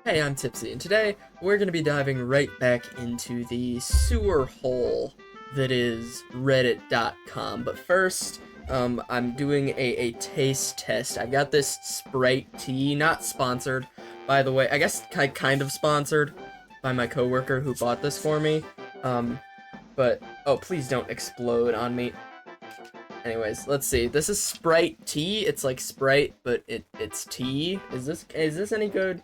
Hey, I'm Tipsy, and today we're going to be diving right back into the sewer hole that is reddit.com. But first, I'm doing a taste test. I've got this Sprite Tea, not sponsored, by the way. I guess kind of sponsored by my coworker who bought this for me. But, oh, please don't explode on me. Anyways, let's see. This is Sprite Tea. It's like Sprite, but it's tea. Is this any good?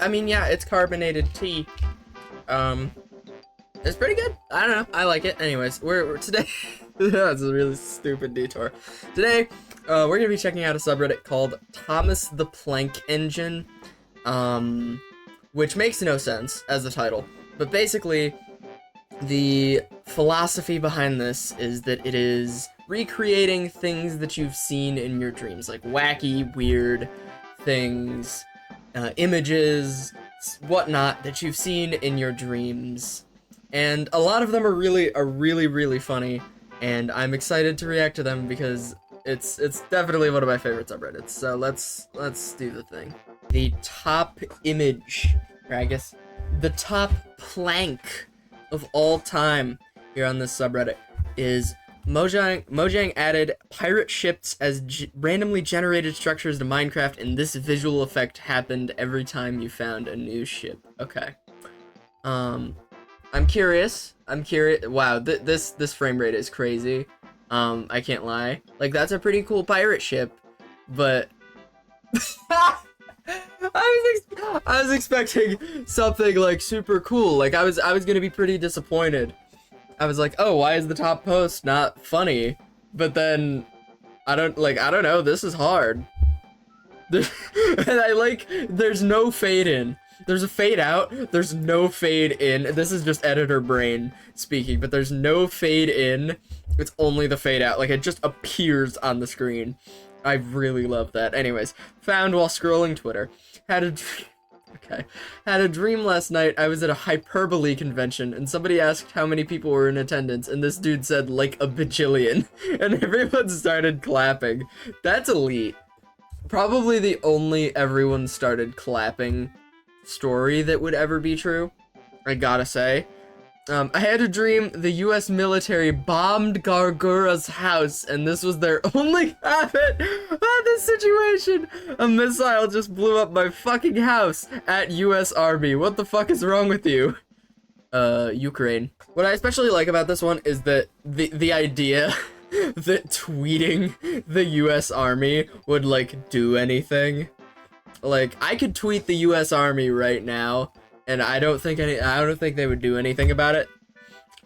I mean, yeah, it's carbonated tea. It's pretty good. I don't know. I like it. Anyways, we're today. That's a really stupid detour. Today, we're gonna be checking out a subreddit called Thomas the Plank Engine, which makes no sense as a title. But basically, the philosophy behind this is that it is recreating things that you've seen in your dreams, like wacky, weird things. Images, whatnot that you've seen in your dreams, and a lot of them are really funny, and I'm excited to react to them because it's definitely one of my favorite subreddits. So let's do the thing. The top image, or I guess the top plank of all time here on this subreddit is Mojang added pirate ships as randomly generated structures to Minecraft, and this visual effect happened every time you found a new ship. Okay. I'm curious. Wow, this frame rate is crazy. I can't lie. Like, that's a pretty cool pirate ship, but I was expecting something like super cool. Like, I was gonna be pretty disappointed. I was like, oh, why is the top post not funny? But then, I don't know, this is hard. And I like, there's no fade in. There's a fade out, there's no fade in. This is just editor brain speaking, but there's no fade in. It's only the fade out, like it just appears on the screen. I really love that. Anyways, found while scrolling Twitter. Had a dream last night. I was at a hyperbole convention, and somebody asked how many people were in attendance, and this dude said, like, a bajillion, and everyone started clapping. That's elite. Probably the only everyone started clapping story that would ever be true, I gotta say. I had a dream the US military bombed Gargura's house, and this was their only comment on this situation. A missile just blew up my fucking house at US Army. What the fuck is wrong with you? Ukraine. What I especially like about this one is that the idea that tweeting the US Army would, like, do anything. Like, I could tweet the US Army right now, and I don't think they would do anything about it.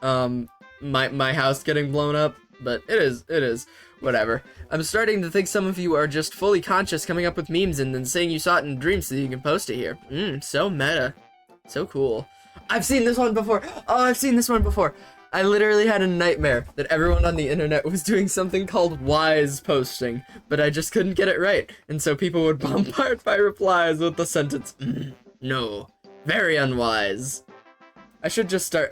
My house getting blown up, but it is whatever. I'm starting to think some of you are just fully conscious, coming up with memes and then saying you saw it in dreams so you can post it here. So meta. So cool. I've seen this one before. Oh, I've seen this one before. I literally had a nightmare that everyone on the internet was doing something called wise posting, but I just couldn't get it right, and so people would bombard my replies with the sentence, no. Very unwise. I should start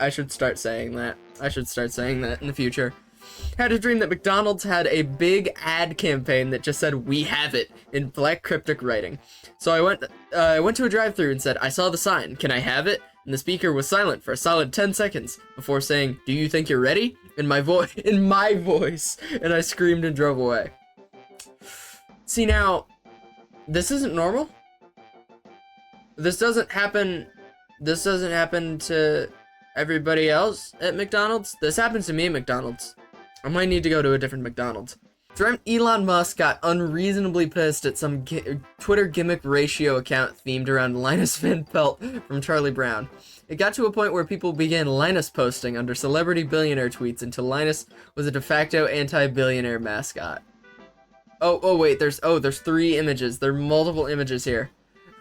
saying that. I should start saying that in the future. Had a dream that McDonald's had a big ad campaign that just said, "We have it," in black cryptic writing. So I went to a drive-thru and said, "I saw the sign. Can I have it?" And the speaker was silent for a solid 10 seconds before saying, "Do you think you're ready?" in my voice, and I screamed and drove away. See, now, this isn't normal. This doesn't happen to everybody else at McDonald's. This happens to me at McDonald's. I might need to go to a different McDonald's. Dreamt Elon Musk got unreasonably pissed at some Twitter gimmick ratio account themed around Linus Van Pelt from Charlie Brown. It got to a point where people began Linus posting under celebrity billionaire tweets until Linus was a de facto anti-billionaire mascot. Oh wait, there's 3 images. There are multiple images here.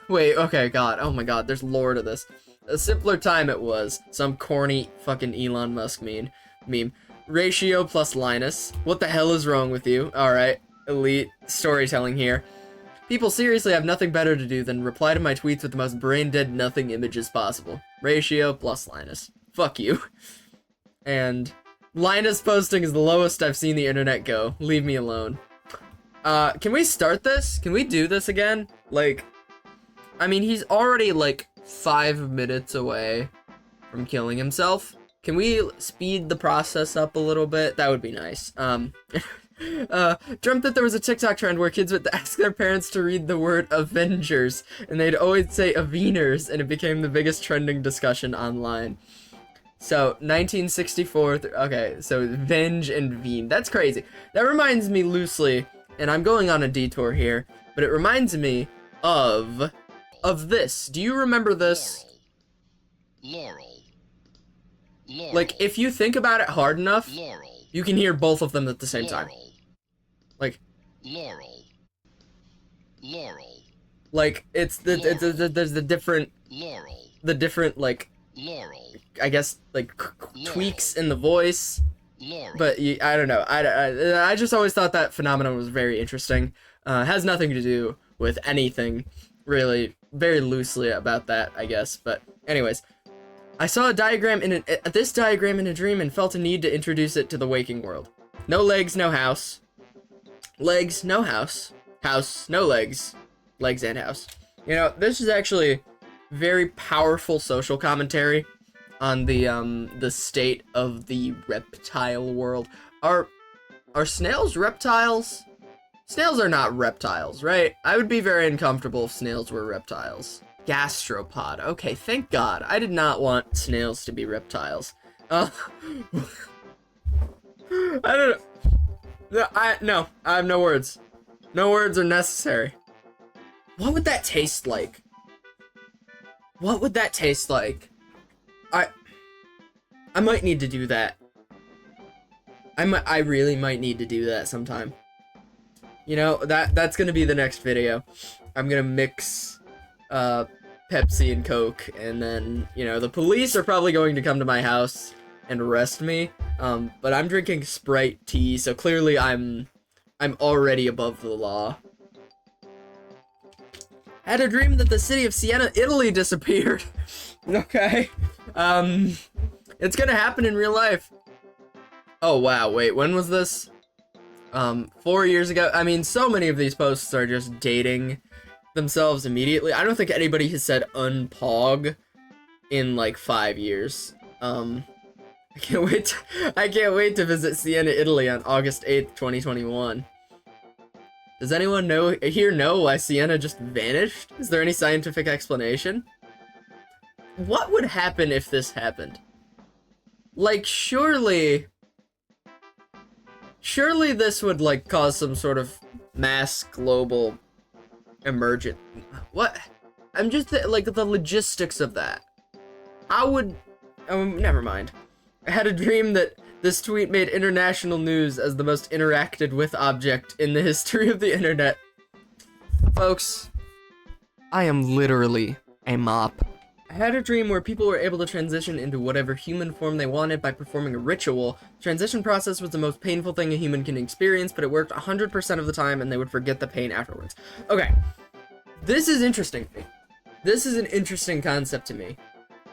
Wait, okay, God, oh my God, there's lore to this. A simpler time it was. Some corny fucking Elon Musk meme. Ratio plus Linus. What the hell is wrong with you? Alright, elite storytelling here. People seriously have nothing better to do than reply to my tweets with the most brain-dead nothing images possible. Ratio plus Linus. Fuck you. And Linus posting is the lowest I've seen the internet go. Leave me alone. Can we start this? Can we do this again? Like, I mean, he's already like 5 minutes away from killing himself. Can we speed the process up a little bit? That would be nice. Dreamt that there was a TikTok trend where kids would ask their parents to read the word Avengers, and they'd always say Aveners, and it became the biggest trending discussion online. So, 1964, okay, so Venge and Veen. That's crazy. That reminds me loosely, and I'm going on a detour here, but it reminds me of this. Do you remember this? Laurel. Like, if you think about it hard enough, you can hear both of them at the same time. Like, Laurel. like it's there's the different like, I guess, like tweaks in the voice. But I don't know. I just always thought that phenomenon was very interesting. Has nothing to do with anything, really. Very loosely about that, I guess. But anyways, I saw a diagram this diagram in a dream and felt a need to introduce it to the waking world. No legs, no house. Legs, no house. House, no legs. Legs and house. You know, this is actually very powerful social commentary on the state of the reptile world. Are snails reptiles? Snails are not reptiles, right? I would be very uncomfortable if snails were reptiles. Gastropod. Okay, thank God. I did not want snails to be reptiles. I don't know. No, I have no words. No words are necessary. What would that taste like? What would that taste like? I might need to do that. I really might need to do that sometime. You know, that's gonna be the next video. I'm gonna mix Pepsi and Coke, and then, you know, the police are probably going to come to my house and arrest me. But I'm drinking Sprite Tea, so clearly I'm already above the law. I had a dream that the city of Siena, Italy disappeared. Okay. It's gonna happen in real life. Oh wow, wait, when was this? 4 years ago. I mean, so many of these posts are just dating themselves immediately. I don't think anybody has said unpog in like 5 years. I can't wait to visit Siena, Italy on August 8th, 2021. Does anyone know why Siena just vanished? Is there any scientific explanation? What would happen if this happened? Like, surely this would, like, cause some sort of mass global emergent. What? I'm just, like, the logistics of that. How would... Oh, never mind. I had a dream that this tweet made international news as the most interacted with object in the history of the internet. Folks, I am literally a mop. I had a dream where people were able to transition into whatever human form they wanted by performing a ritual. The transition process was the most painful thing a human can experience, but it worked 100% of the time and they would forget the pain afterwards. Okay, this is interesting to me. This is an interesting concept to me.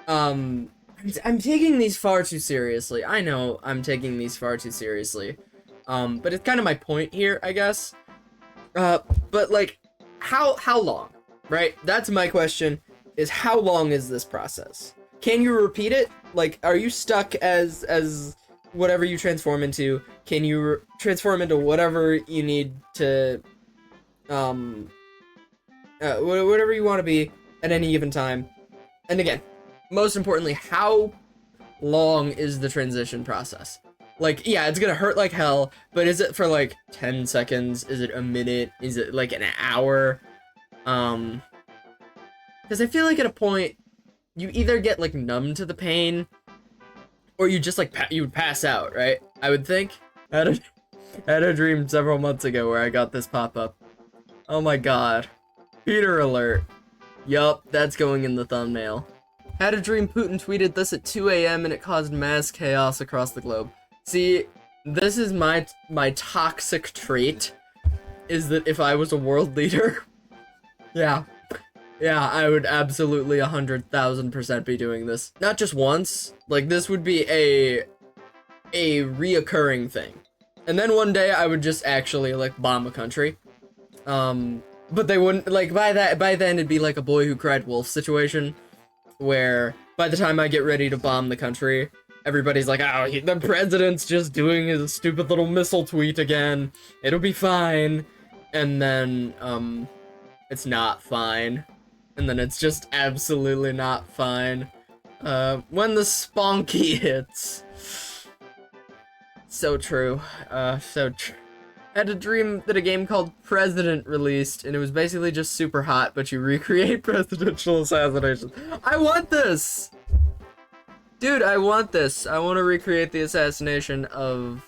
I'm taking these far too seriously. I know I'm taking these far too seriously. But it's kind of my point here, I guess. But like, how long, right? That's my question. Is how long is this process? Can you repeat it? Like, are you stuck as whatever you transform into? Can you transform into whatever you need to, whatever you want to be at any given time? And again, most importantly, how long is the transition process? Like, yeah, it's gonna hurt like hell, but is it for like 10 seconds? Is it a minute? Is it like an hour? Because I feel like at a point, you either get, like, numb to the pain, or you just, like, you would pass out, right? I would think. I had a dream several months ago where I got this pop-up. Oh my god. Peter alert. Yup, that's going in the thumbnail. Had a dream Putin tweeted this at 2 a.m. and it caused mass chaos across the globe. See, this is my toxic trait, is that if I was a world leader, yeah, I would absolutely 100,000% be doing this. Not just once. Like, this would be a reoccurring thing. And then one day I would just actually like bomb a country. But they wouldn't, like, by then it'd be like a boy who cried wolf situation, where by the time I get ready to bomb the country, everybody's like, oh, the president's just doing his stupid little missile tweet again. It'll be fine. And then, it's not fine. And then it's just absolutely not fine. When the spunky hits. So true. So true. I had a dream that a game called President released, and it was basically just super hot, but you recreate presidential assassinations. I want this! Dude, I want this. I want to recreate the assassination of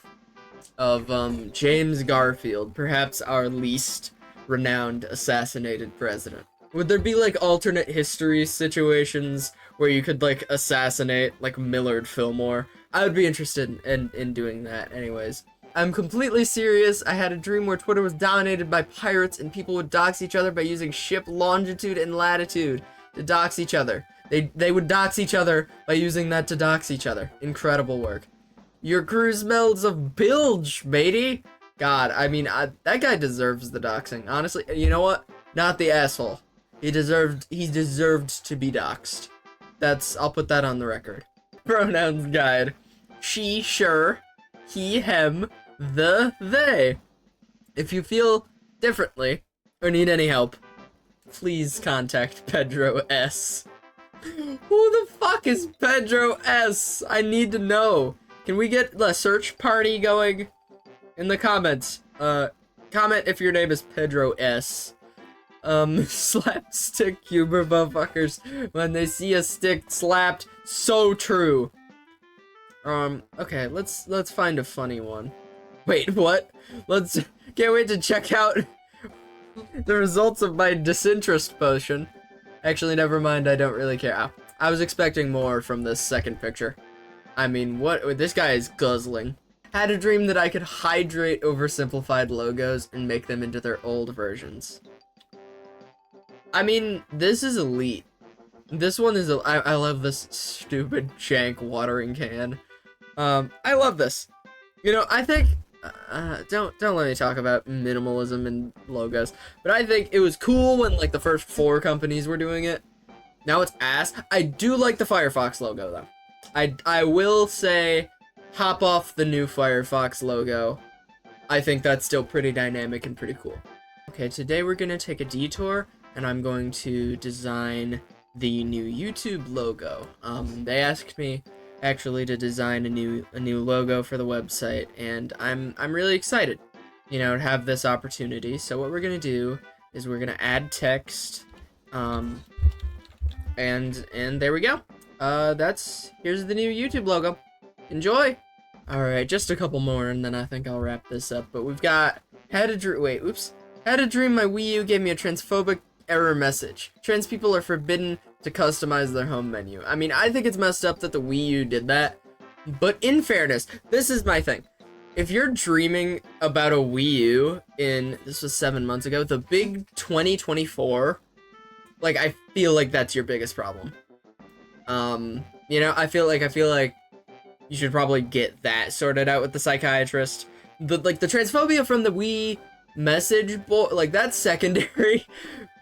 James Garfield, perhaps our least renowned assassinated president. Would there be, like, alternate history situations where you could, like, assassinate, like, Millard Fillmore? I would be interested in doing that, anyways. I'm completely serious. I had a dream where Twitter was dominated by pirates and people would dox each other by using ship longitude and latitude to dox each other. They would dox each other by using that to dox each other. Incredible work. Your crew smells of bilge, matey. God, I mean, that guy deserves the doxing. Honestly, you know what? Not the asshole. He deserved to be doxed. I'll put that on the record. Pronouns guide. She, sure. He, him, they. If you feel differently or need any help, please contact Pedro S. Who the fuck is Pedro S? I need to know. Can we get a search party going in the comments? Comment if your name is Pedro S. Slapstick humor motherfuckers when they see a stick slapped. So true. Okay, let's find a funny one. Wait, what? Can't wait to check out the results of my disinterest potion. Actually, never mind, I don't really care. I was expecting more from this second picture. I mean, this guy is guzzling. Had a dream that I could hydrate oversimplified logos and make them into their old versions. I mean, this is elite. This one is, I love this stupid jank watering can. I love this. You know, I think, don't let me talk about minimalism and logos, but I think it was cool when, like, the first 4 companies were doing it. Now it's ass. I do like the Firefox logo, though. I will say, hop off the new Firefox logo. I think that's still pretty dynamic and pretty cool. Okay, today we're gonna take a detour, and I'm going to design the new YouTube logo. They asked me actually to design a new logo for the website, and I'm really excited, you know, to have this opportunity. So what we're gonna do is we're gonna add text, and there we go. Here's the new YouTube logo. Enjoy. All right, just a couple more, and then I think I'll wrap this up. But we've got had a dream my Wii U gave me a transphobic error message. Trans people are forbidden to customize their home menu. I mean, I think it's messed up that the Wii U did that, but in fairness, this is my thing. If you're dreaming about a Wii U this was 7 months ago, the big 2024, like, I feel like that's your biggest problem. You know, I feel like you should probably get that sorted out with the psychiatrist. The transphobia from the Wii message board, like, that's secondary.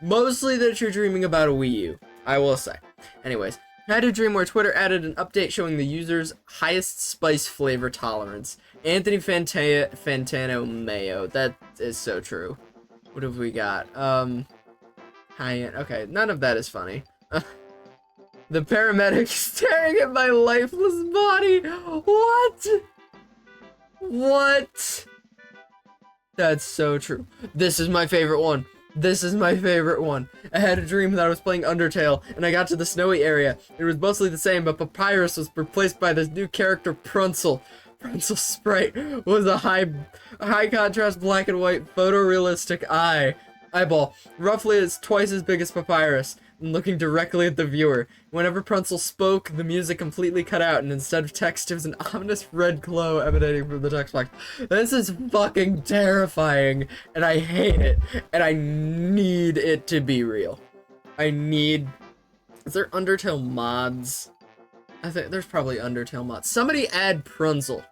Mostly that you're dreaming about a Wii U, I will say. Anyways, I had a dream where Twitter added an update showing the user's highest spice flavor tolerance. Anthony Fantano Mayo. That is so true. What have we got? Okay, none of that is funny. The paramedic staring at my lifeless body. What? That's so true. This is my favorite one. I had a dream that I was playing Undertale, and I got to the snowy area. It was mostly the same, but Papyrus was replaced by this new character, Pruncel. Pruncel's sprite was a high contrast black and white photorealistic eyeball, roughly as twice as big as Papyrus, and looking directly at the viewer. Whenever Pruncel spoke, the music completely cut out, and instead of text, it was an ominous red glow emanating from the text box. This is fucking terrifying, and I hate it, and I need it to be real. Is there Undertale mods? I think there's probably Undertale mods. Somebody add Pruncel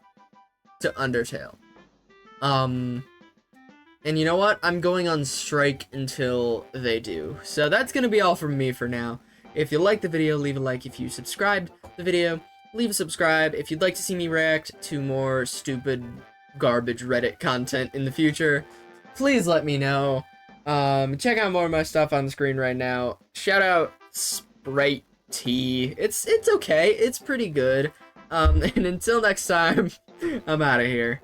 to Undertale. And you know what? I'm going on strike until they do. So that's gonna be all from me for now. If you liked the video, leave a like. If you subscribed the video, leave a subscribe. If you'd like to see me react to more stupid garbage Reddit content in the future, please let me know. Check out more of my stuff on the screen right now. Shout out Sprite Tea. It's okay. It's pretty good. And until next time, I'm out of here.